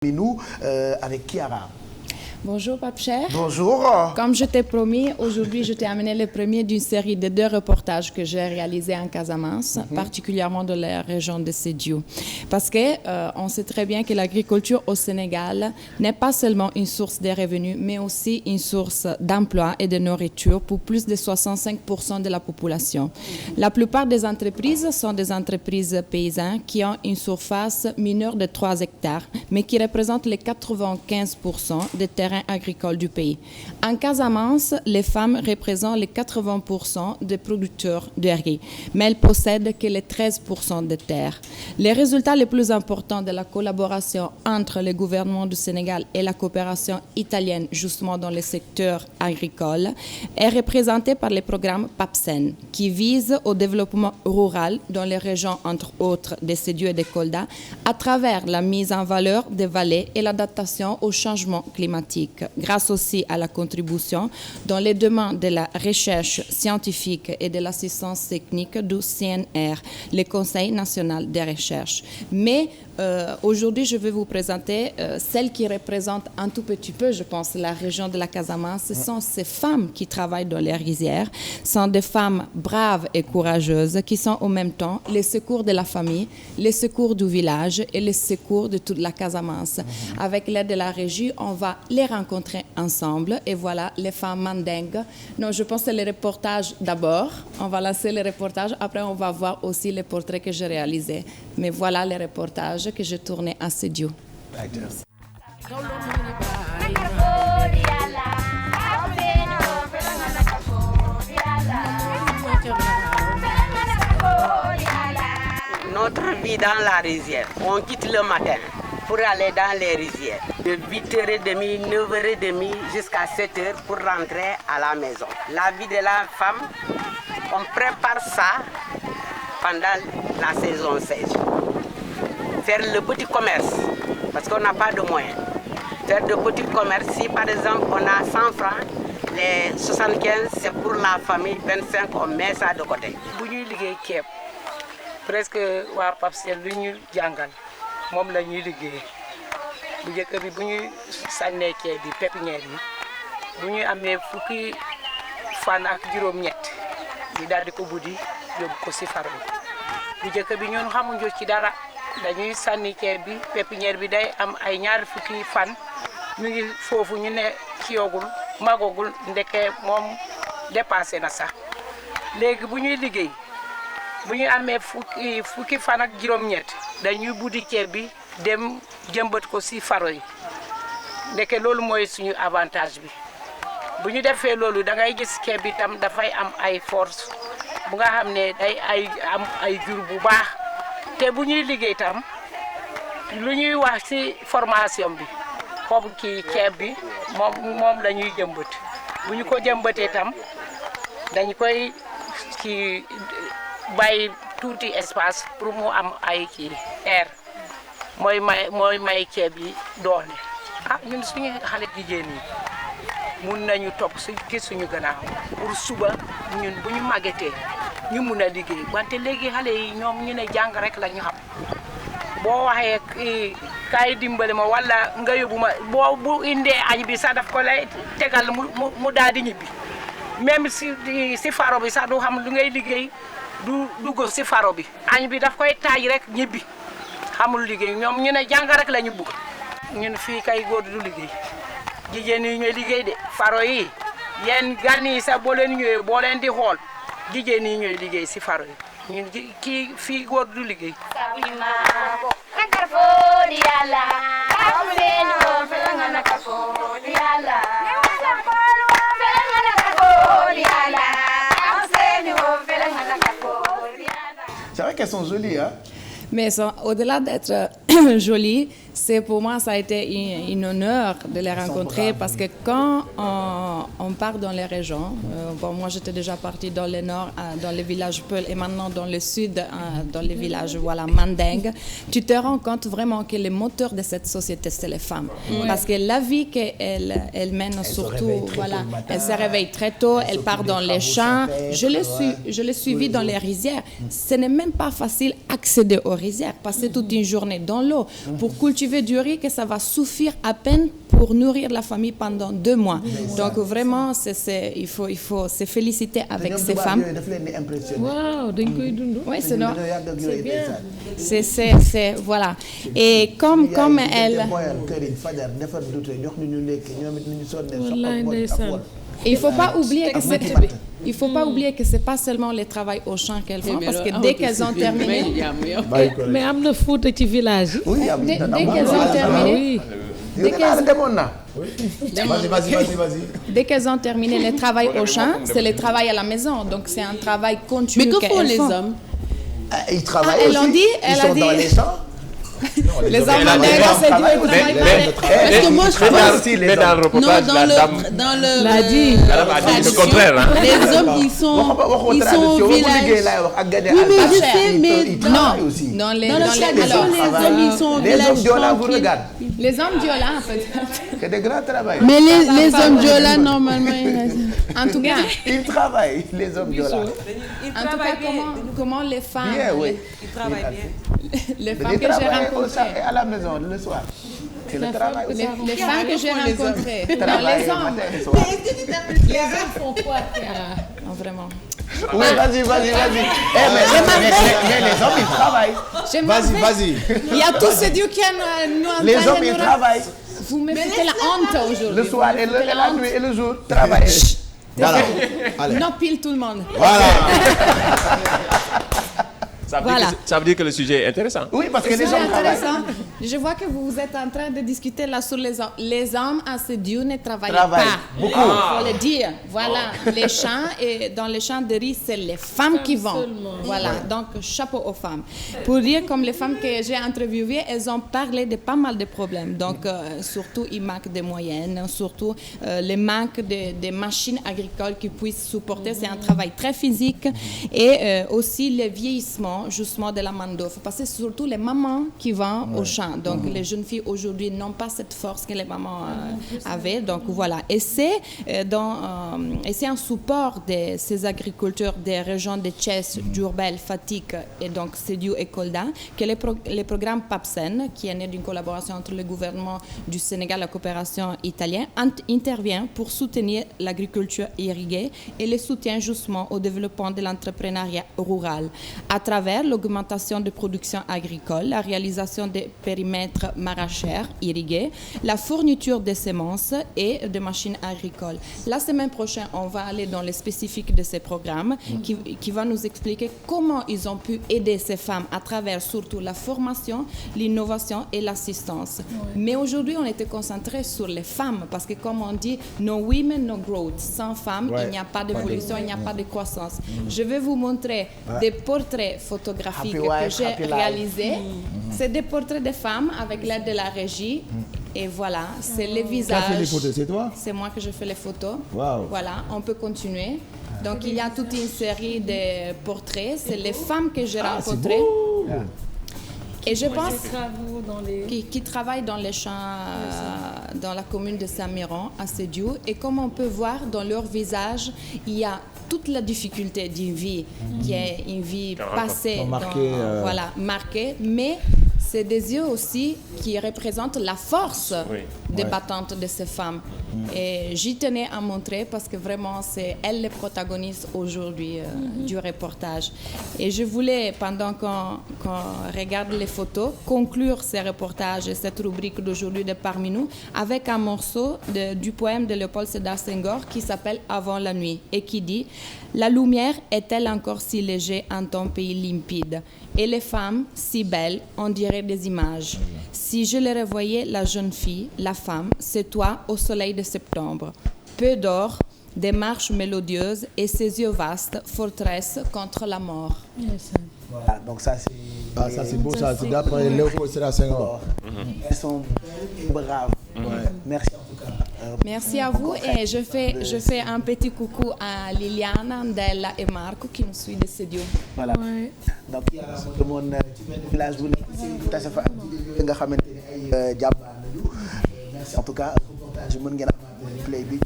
Nous, avec Kiara. Bonjour Pape Cher. Bonjour. Comme je t'ai promis, aujourd'hui je t'ai amené le premier d'une série de 2 reportages que j'ai réalisés en Casamance, particulièrement dans la région de Sédhiou. Parce que on sait très bien que l'agriculture au Sénégal n'est pas seulement une source de revenus, mais aussi une source d'emploi et de nourriture pour plus de 65% de la population. La plupart des entreprises sont des entreprises paysannes qui ont une surface mineure de 3 hectares, mais qui représentent les 95% des terrains agricoles du pays. En Casamance, les femmes représentent les 80% des producteurs de riz, mais elles possèdent que les 13% des terres. Les résultats les plus importants de la collaboration entre le gouvernement du Sénégal et la coopération italienne, justement dans le secteur agricole, est représenté par le programme PAPSEN, qui vise au développement rural dans les régions, entre autres, de Sédhiou et de Kolda, à travers la mise en valeur des vallées et l'adaptation au changement climatique, grâce aussi à la contribution dans les domaines de la recherche scientifique et de l'assistance technique du CNR, le Conseil national de recherche. Mais aujourd'hui, je vais vous présenter celle qui représente un tout petit peu, je pense, la région de la Casamance. Ce sont ces femmes qui travaillent dans les rizières. Ce sont des femmes braves et courageuses qui sont en même temps les secours de la famille, les secours du village et les secours de toute la Casamance. Avec l'aide de la régie, on va les rencontrer ensemble. Et voilà, les femmes mandingues. Non, je pense que c'est le reportage d'abord. On va lancer le reportage. Après, on va voir aussi les portraits que j'ai réalisés. Mais voilà les reportages que j'ai tourné à Sédhiou. Notre vie dans la rizière, on quitte le matin pour aller dans les rizières. De 8h30, 9h30 jusqu'à 7h pour rentrer à la maison. La vie de la femme, on prépare ça pendant la saison sèche. Faire le petit commerce, parce qu'on n'a pas de moyens. Faire de petits commerce, si par exemple on a 100 francs, les 75 c'est pour la famille, 25 on met ça de côté. Bu ñuy liggéey ceeb presque waa PAPSEN lu ñu jàngal moom la ñuy liggéey bu njëkk bi bu ñuy sànnee ceeb bi pépinière yi bu ñuy amee fukki fan ak juróom-ñett ñu daal di ko buddi yóbbu ko si faro bi bu njëkk bi ñun xamuñu ci dara dañuy sànni ceeb bi pépinière bi day am ay ñaari fukki fan mi ngi foofu ñu ne kiyogul magogul ndeke moom dépassé na sax léegi bu ñuy liggéey bu ñu amee fukki fan ak juróom-ñett dañuy buddi ceeb bi dem jëmbat ko si faro yi ndeke loolu mooy suñu avantage bi bu ñu defee loolu da ngay gis ceeb bi tam dafay am ay force bu nga xam ne day am ay jur bu baax te bu ñuy liggéey tam lu ñuy wax ci formation bi xobu kii ceeb bi moom la ñuy jëmbat bu ñu ko jëmbatee tam dañ koy ci bàyyi tuuti espace pour mu am ay kii air mooy may ceeb yi doole ñun suñu xale jigéen yi mun nañu topp ci suñu gannaaw pour suba ñun bu ñu màggetee ñu mun a liggéey wante léegi xale yi ñoom ñu ne jàng rek la ñu xam boo waxee kaay dimbale ma wala nga yóbbu ma boo bu indee añ bi sax daf ko lay tegal mu daal di ñibbi même si faro bi sax du xam lu ngay liggéey du dugg si faro bi añ bi daf koy taaj rek ñibbi xamul liggéey ñoom ñu ne jàng rek la ñu bugg ñun fii kay góor du liggéey jigéen yi ñooy liggéey de faro yi yéen gan yi sax boo leen ñëwee boo leen di xool jigéen yi ñooy liggéey si faro yi ñun kii fii góor du liggéey. C'est vrai qu'elles sont jolies, hein? Mais au-delà d'être jolies, c'est pour moi, ça a été un honneur de les rencontrer parce que quand on part dans les régions, moi j'étais déjà partie dans le nord, dans le village Peul et maintenant dans le sud, dans le village Mandingue, tu te rends compte vraiment que le moteur de cette société, c'est les femmes. Parce que la vie qu'elles mènent, surtout, elle se réveille très tôt, elle part dans les champs. Je l'ai suivi dans les rizières. Ce n'est même pas facile d'accéder aux rizières, passer toute une journée dans l'eau pour cultiver cultiver du riz que ça va suffire à peine pour nourrir la famille pendant 2 mois. Donc vraiment, il faut se féliciter avec ces femmes. waaw dañ koy dund. Oui, c'est voilà. Et comme elle... wallaay ndeysaan. Il faut pas oublier que c'est pas seulement le travail au champ qu'elles font, parce que dès qu'elles ont terminé... mais am na Fuuta ci village yi. Oui, dès qu'elles ont terminé... Dès qu'elles ont terminé le travail au champ, c'est le travail à la maison. Donc c'est un travail continu. Mais que font les hommes? Ils travaillent elles l'ont dit, ils sont dans les champs. Les hommes en dégâts, c'est Dieu qui travaille pas. Parce que moi je pense mais dans le reportage, non, la dame l'a dit. le contraire. Hein. les hommes ils sont au village. Oui, mais je sais, mais Non, dans les le tradition, les hommes ils sont au Les village hommes Diola vous tranquille. regardent. Les hommes Diola, peut-être. C'est des grands travailleurs. Mais les hommes Diola normalement En tout cas, Ils travaillent, les hommes Diola. en tout cas, comment les femmes, Bien, oui. Ils travaillent bien. les femmes Ils que j'ai travaillent rencontrées, à la maison le soir. C'est le travail aussi. les femmes que j'ai rencontrées, non, Travail les hommes. matin et soir. Les hommes font quoi, Kiara? Non, vraiment. Oui, vas-y. Mais les hommes, ils travaillent. Vas-y. Il y a tous ces dieux qui nous Les hommes, ils travaillent. Vous me foutez la honte aujourd'hui. Le soir et la nuit et le jour, travaillent. Voilà. Allez. Non, pile tout le monde. Voilà. Ça veut dire que le sujet est intéressant. Oui, parce que les C'est hommes travaillent. intéressant. Je vois que vous êtes en train de discuter là sur les hommes. Les hommes à ce Dieu ne travaillent Travaillent pas. beaucoup. Il faut le dire. Voilà. Les champs et dans les champs de riz, c'est les femmes qui vendent. Voilà. Donc, chapeau aux femmes. Pour dire, comme les femmes que j'ai interviewées, elles ont parlé de pas mal de problèmes. Donc, surtout, il manque de moyens, surtout le manque de machines agricoles qui puissent supporter. C'est un travail très physique. Et aussi le vieillissement, justement, de la main-d'œuvre. Parce que c'est surtout les mamans qui vendent au champ. Donc, les jeunes filles aujourd'hui n'ont pas cette force que les mamans avaient. Donc, voilà. Et c'est un support de ces agriculteurs des régions de Thiès, Diourbel, Fatick et donc Sédhiou et Kolda que le programme PAPSEN, qui est né d'une collaboration entre le gouvernement du Sénégal et la coopération italienne, intervient pour soutenir l'agriculture irriguée et le soutien justement au développement de l'entrepreneuriat rural à travers l'augmentation de production agricole, la réalisation des périmètres maraîchers irrigués, la fourniture de semences et de machines agricoles. La semaine prochaine, on va aller dans les spécifiques de ces programmes qui va nous expliquer comment ils ont pu aider ces femmes à travers surtout la formation, l'innovation et l'assistance. Mais aujourd'hui, on était concentré sur les femmes parce que comme on dit, no women, no growth. Sans femmes, il n'y a pas d'évolution, il n'y a pas de croissance. Je vais vous montrer des portraits photographiques que j'ai réalisés. C'est des portraits de femmes avec l'aide de la régie. Et voilà, c'est les visages. Qui a fait les photos, c'est toi? C'est moi que je fais les photos. Wow. Voilà, on peut continuer. Donc il y a toute une série de portraits. C'est les femmes que j'ai rencontrées. Et je pense qui travaillent dans les champs, dans la commune de Saint-Méran, à Sédhiou. Et comme on peut voir dans leur visage, il y a toute la difficulté d'une vie, qui est une vie passée, marquée, mais c'est des yeux aussi qui représentent la force débattante de ces femmes. Et j'y tenais à montrer parce que vraiment, c'est elles les protagonistes aujourd'hui du reportage. Et je voulais, pendant qu'on regarde les photos, conclure ces reportages et cette rubrique d'aujourd'hui de Parmi nous avec un morceau du poème de Léopold Sédar Senghor qui s'appelle « Avant la nuit » et qui dit « La lumière est-elle encore si légère en ton pays limpide et les femmes si belles, on dirait des images. Si je les revoyais, la jeune fille, la femme, c'est toi au soleil de septembre. Peu d'or, des marches mélodieuses et ses yeux vastes, forteresse contre la mort. » Voilà, donc ça c'est... ça c'est beau, ça c'est d'après Léopold Sédar Senghor. Elles sont braves. Merci en tout cas. Merci à vous et je fais un petit coucou à Liliana, Ndella et Marco qui nous suivent de Sédhiou. Voilà. Donc il y a demoon ci benn village bu nekk ci tase fa ak nga xamante ne ay jàmbaar lañu. Merci en tout cas reportage mën ngeen am replay bi